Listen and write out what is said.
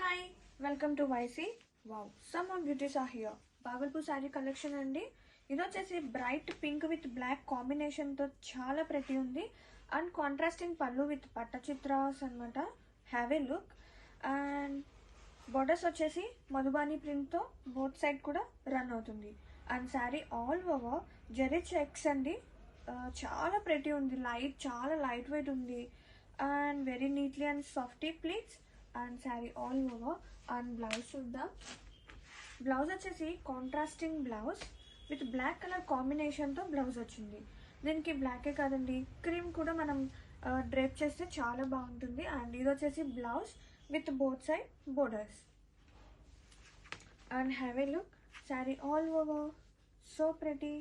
Hi welcome to వైసీ. Wow, some of beauties are here. Bhagalpur sari collection అండి. ఇది వచ్చేసి బ్రైట్ పింక్ విత్ బ్లాక్ కాంబినేషన్తో చాలా ప్రతి ఉంది. And contrasting pallu with Pattachitras అనమాట. Have a look. And borders వచ్చేసి మధుబాని ప్రింట్తో బోత్ సైడ్ కూడా రన్ అవుతుంది. And sari all over zari checks అండి. చాలా ప్రతి ఉంది. చాలా లైట్ వెయిట్ ఉంది. And very neatly and softy pleats. And sari all over. And blouse చూద్దాం. బ్లౌజ్ వచ్చేసి contrasting blouse with black colour కాంబినేషన్తో బ్లౌజ్ వచ్చింది. దీనికి బ్లాకే కాదండి, క్రీమ్ కూడా మనం డ్రేప్ చేస్తే చాలా బాగుంటుంది. అండ్ ఇది వచ్చేసి blouse with both side borders. And have a look. Sari all over so pretty.